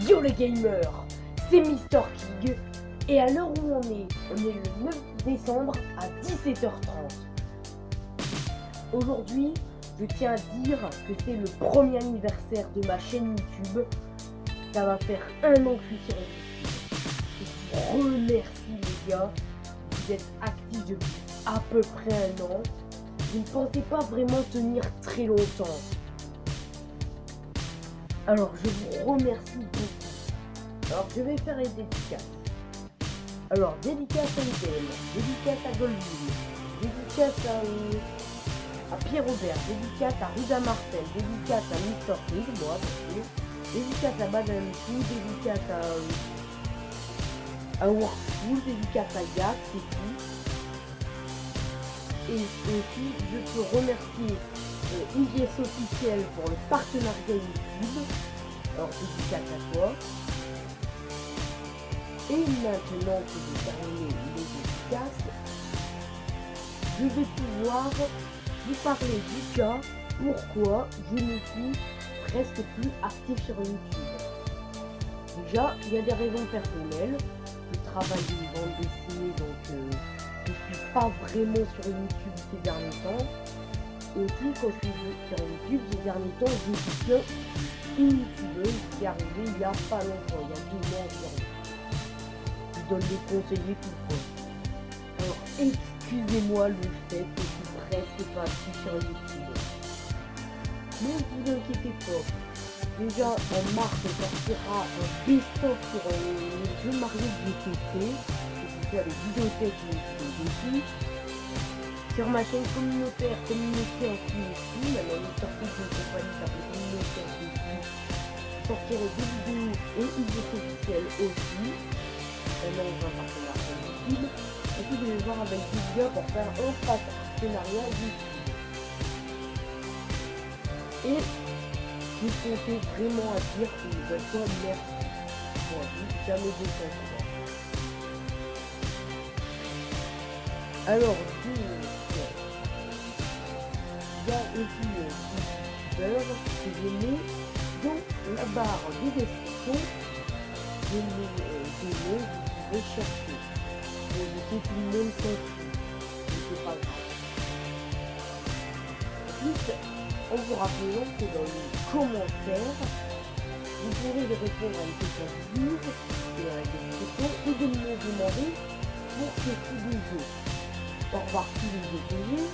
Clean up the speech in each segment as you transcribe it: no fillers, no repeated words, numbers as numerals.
Yo les gamers, c'est Mister King et à l'heure où on est le 9 décembre à 17h30. Aujourd'hui, je tiens à dire que c'est le premier anniversaire de ma chaîne YouTube. Ça va faire un an que je suis sur YouTube. Je vous remercie les gars, vous êtes actifs depuis à peu près un an. Je ne pensais pas vraiment tenir très longtemps. Alors je vous remercie beaucoup. Alors je vais faire les dédicaces. Alors dédicace à IDM, dédicace à Goldwyn, dédicace à Pierre Robert, dédicace à Ruda Marcel, dédicace à Mister King, moi parce que, dédicace à Madame King, dédicace à Whirlpool, dédicace à Yak, c'est tout. Et aussi je peux remercier IGS officiel pour le partenariat YouTube. Alors dédicace à toi. Et maintenant que j'ai terminé les dédicaces, je vais pouvoir vous parler du cas pourquoi je ne suis presque plus actif sur YouTube. Déjà, il y a des raisons personnelles. Je travaille une bande dessinée, donc je suis pas vraiment sur YouTube ces derniers temps. Et aussi, quand je suis sur YouTube ces derniers temps, je suis que une youtubeuse qui est arrivée il y a pas longtemps, il y a 2 mois environ. Je donne des conseils et tout quoi. Alors excusez-moi le fait que je suis presque pas actif sur YouTube. Mais ne vous inquiétez pas. Déjà en mars sortira un best-of sur les jeux Mario que j'ai testé. C'est les vidéothèques que j'ai dessus. Sur ma chaîne communautaire, communauté en aussi, maintenant une sortie de compagnie s'appelle communauté en dessus. Sortiront des vidéos et une vidéo officielle aussi. Maintenant on va un partenariat YouTube. Et puis je vais voir avec Vivia pour faire un partenariat YouTube. Et je comptais vraiment à dire une nouvelle fois merci. Moi, jamais décevant. Alors, il y a aussi YouTubeur que je mets dans la barre de description. Je vous pouvez chercher. Je sais tout le monde s'en fout. C'est pas grave. Ensuite, en vous rappelant que dans les commentaires, vous pourrez répondre à une question dure et à la description et de me demander pour ce type de jeu. Pour voir tous les jeux que j'ai,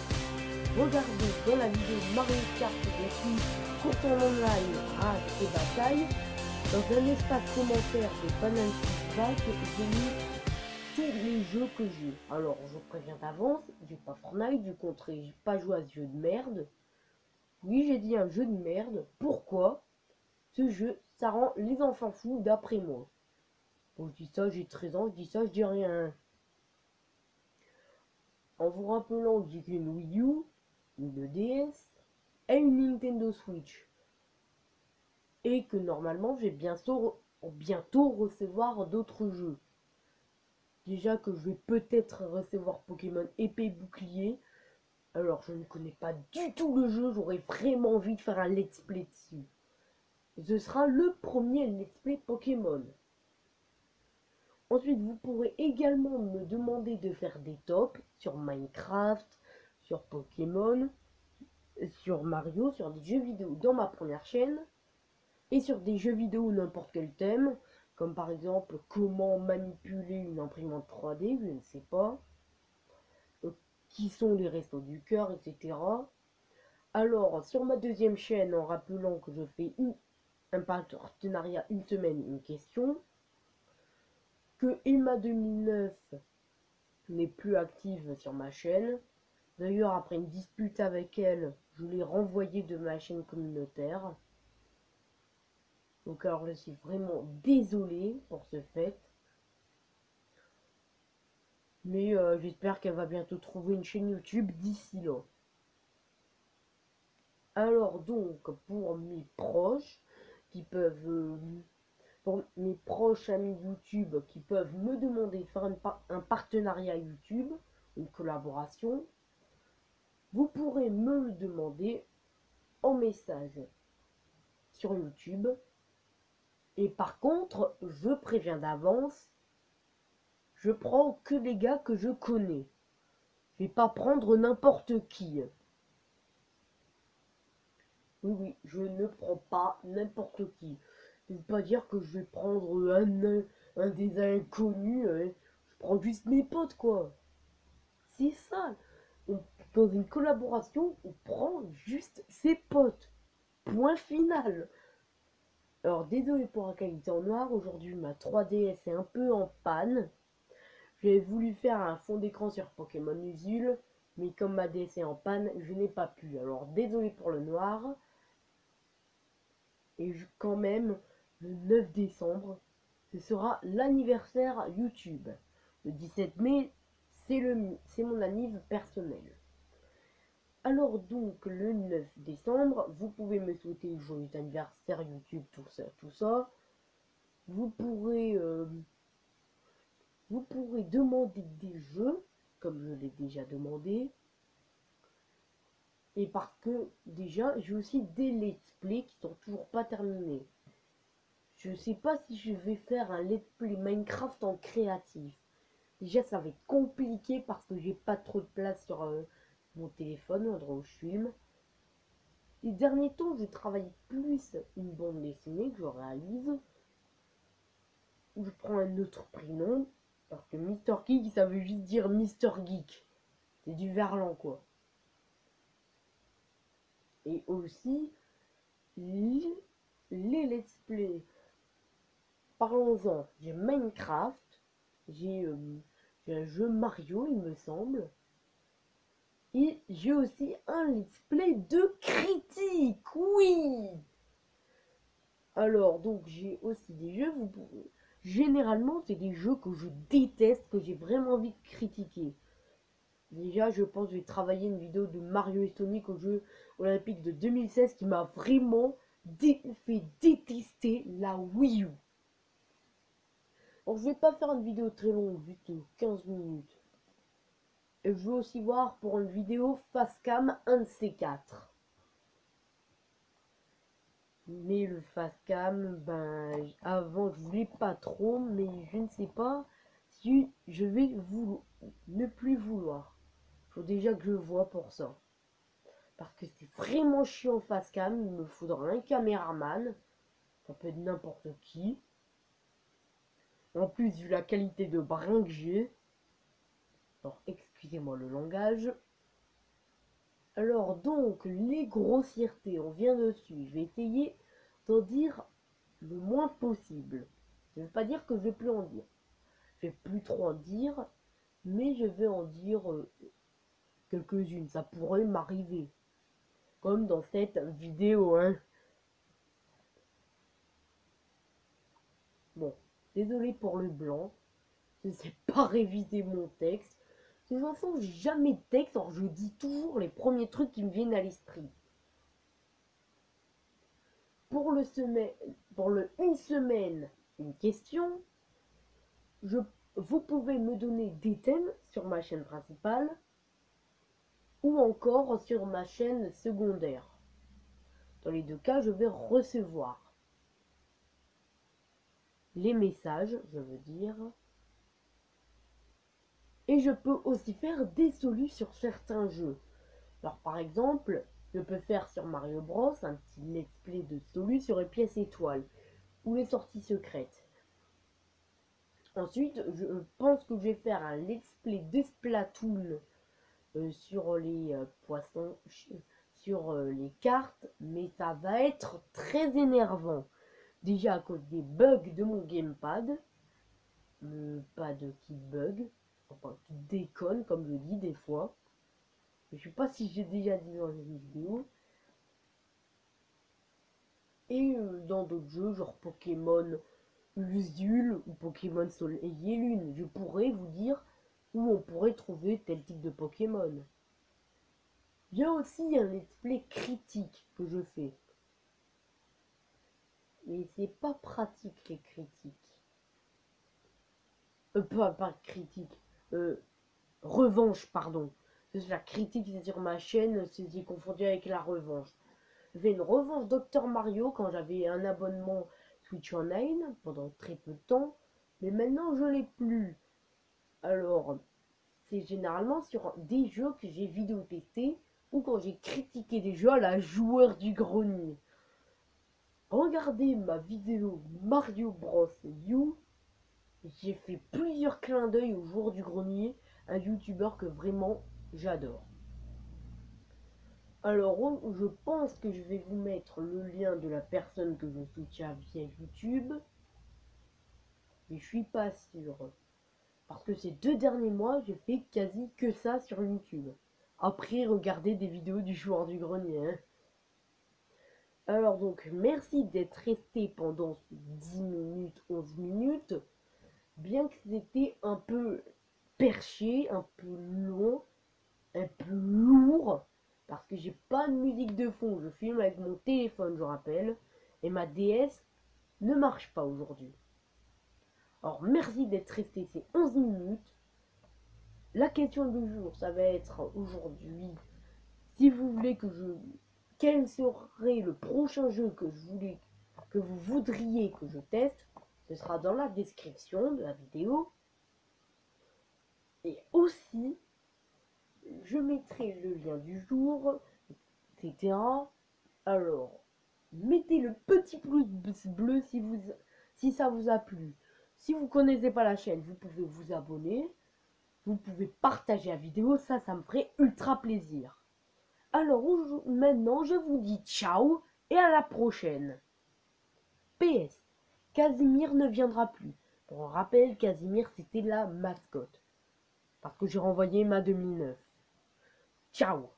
regardez dans la vidéo Mario Kart dessus, course en online, rage et bataille. Dans un espace commentaire de Banane Feedback, j'ai mis tous les jeux que j'ai. Alors, je préviens d'avance, j'ai pas Fortnite, du contraire, j'ai pas joué à ce jeu de merde. Oui, j'ai dit un jeu de merde. Pourquoi? Ce jeu, ça rend les enfants fous d'après moi. Bon, je dis ça, j'ai 13 ans, je dis ça, je dis rien. En vous rappelant que j'ai qu'une Wii U, une DS et une Nintendo Switch. Et que normalement, je vais bientôt recevoir d'autres jeux. Déjà que je vais peut-être recevoir Pokémon épée bouclier. Alors, je ne connais pas du tout le jeu, j'aurais vraiment envie de faire un let's play dessus. Ce sera le premier let's play Pokémon. Ensuite, vous pourrez également me demander de faire des tops sur Minecraft, sur Pokémon, sur Mario, sur des jeux vidéo dans ma première chaîne, et sur des jeux vidéo n'importe quel thème, comme par exemple comment manipuler une imprimante 3D, je ne sais pas, qui sont les restos du cœur, etc. Alors, sur ma deuxième chaîne, en rappelant que je fais un partenariat une semaine, une question, que Emma 2009 n'est plus active sur ma chaîne. D'ailleurs, après une dispute avec elle, je l'ai renvoyée de ma chaîne communautaire. Donc alors, je suis vraiment désolée pour ce fait. Mais j'espère qu'elle va bientôt trouver une chaîne YouTube d'ici là. Alors donc, pour mes proches qui peuvent... pour mes proches amis YouTube qui peuvent me demander de faire un partenariat YouTube, une collaboration, vous pourrez me le demander en message sur YouTube. Et par contre, je préviens d'avance, je prends que des gars que je connais. Je vais pas prendre n'importe qui. Oui, oui, je ne prends pas n'importe qui. Ça veut pas dire que je vais prendre un des inconnus. Je prends juste mes potes, quoi. C'est ça. Dans une collaboration, on prend juste ses potes. Point final. Alors, désolé pour la qualité en noir. Aujourd'hui, ma 3DS est un peu en panne. J'ai voulu faire un fond d'écran sur Pokémon Usul, mais comme ma DS est en panne, je n'ai pas pu. Alors, désolé pour le noir. Et quand même, le 9 décembre, ce sera l'anniversaire YouTube. Le 17 mai, c'est mon anniv personnel. Alors donc, le 9 décembre, vous pouvez me souhaiter joyeux anniversaire YouTube, tout ça, tout ça. Vous pourrez demander des jeux, comme je l'ai déjà demandé. Et parce que déjà, j'ai aussi des let's play qui sont toujours pas terminés. Je sais pas si je vais faire un let's play Minecraft en créatif. Déjà, ça va être compliqué parce que j'ai pas trop de place sur mon téléphone, endroit où je filme. Les derniers temps, je travaille plus une bande dessinée que je réalise. Je prends un autre prénom parce que Mister Geek, ça veut juste dire Mister Geek. C'est du verlan, quoi. Et aussi, les let's play. Parlons-en, j'ai Minecraft, j'ai un jeu Mario, il me semble. Et j'ai aussi un let's play de critique, oui. Alors, donc j'ai aussi des jeux, généralement c'est des jeux que je déteste, que j'ai vraiment envie de critiquer. Déjà, je pense que je vais travailler une vidéo de Mario et Sonic au jeu olympique de 2016 qui m'a vraiment fait détester la Wii U. Alors, je vais pas faire une vidéo très longue, juste 15 minutes. Et je veux aussi voir pour une vidéo face cam un de ces quatre. Mais le face cam, ben, avant je voulais pas trop, mais je ne sais pas si je vais ne plus vouloir. Faut déjà que je vois pour ça. Parce que c'est vraiment chiant face cam, il me faudra un caméraman. Ça peut être n'importe qui. En plus, vu la qualité de brin que j'ai. Alors, excusez-moi le langage. Alors, donc, les grossièretés, on vient dessus. Je vais essayer d'en dire le moins possible. Ça ne veut pas dire que je vais plus en dire. Je vais plus trop en dire, mais je vais en dire quelques-unes. Ça pourrait m'arriver. Comme dans cette vidéo, hein. Bon, désolé pour le blanc. Je ne sais pas réviser mon texte. De toute façon, j'ai jamais de texte, alors je dis toujours les premiers trucs qui me viennent à l'esprit. Pour le une semaine, une question. Vous pouvez me donner des thèmes sur ma chaîne principale ou encore sur ma chaîne secondaire. Dans les deux cas, je vais recevoir les messages, je veux dire. Et je peux aussi faire des solus sur certains jeux. Alors par exemple, je peux faire sur Mario Bros un petit let's play de solus sur les pièces étoiles ou les sorties secrètes. Ensuite, je pense que je vais faire un let's play de Splatoon sur les poissons, sur les cartes, mais ça va être très énervant. Déjà à cause des bugs de mon gamepad, le pad qui bug, enfin qui déconne comme je dis des fois. Je sais pas si j'ai déjà dit dans une vidéo. Et dans d'autres jeux, genre Pokémon Usul ou Pokémon Soleil et Lune, je pourrais vous dire où on pourrait trouver tel type de Pokémon. Il y a aussi un let's play critique que je fais. Mais c'est pas pratique les critiques. Pas critique. Revanche, pardon. La critique c'est sur ma chaîne, c'est confondu avec la revanche. J'ai fait une revanche Dr Mario quand j'avais un abonnement Switch Online pendant très peu de temps, mais maintenant je l'ai plus. Alors, c'est généralement sur des jeux que j'ai vidéo testé ou quand j'ai critiqué des jeux à la joueur du grenier. Regardez ma vidéo Mario Bros U, j'ai fait plusieurs clins d'œil au joueur du grenier, un youtubeur que vraiment j'adore. Alors, je pense que je vais vous mettre le lien de la personne que je soutiens via YouTube, mais je suis pas sûr. Parce que ces 2 derniers mois, j'ai fait quasi que ça sur YouTube. Après, regardez des vidéos du joueur du grenier. Hein. Alors donc, merci d'être resté pendant 10 minutes, 11 minutes. Bien que c'était un peu perché, un peu long, un peu lourd. Parce que j'ai pas de musique de fond. Je filme avec mon téléphone, je rappelle. Et ma DS ne marche pas aujourd'hui. Alors, merci d'être resté ces 11 minutes. La question du jour, ça va être aujourd'hui, si vous voulez que je... Quel serait le prochain jeu que vous voudriez que je teste? Ce sera dans la description de la vidéo. Et aussi, je mettrai le lien du jour, etc. Alors, mettez le petit pouce bleu si ça vous a plu. Si vous ne connaissez pas la chaîne, vous pouvez vous abonner. Vous pouvez partager la vidéo, ça me ferait ultra plaisir. Alors maintenant, je vous dis ciao et à la prochaine. PS, Casimir ne viendra plus. Pour rappel, Casimir, c'était la mascotte. Parce que j'ai renvoyé ma 2009. Ciao.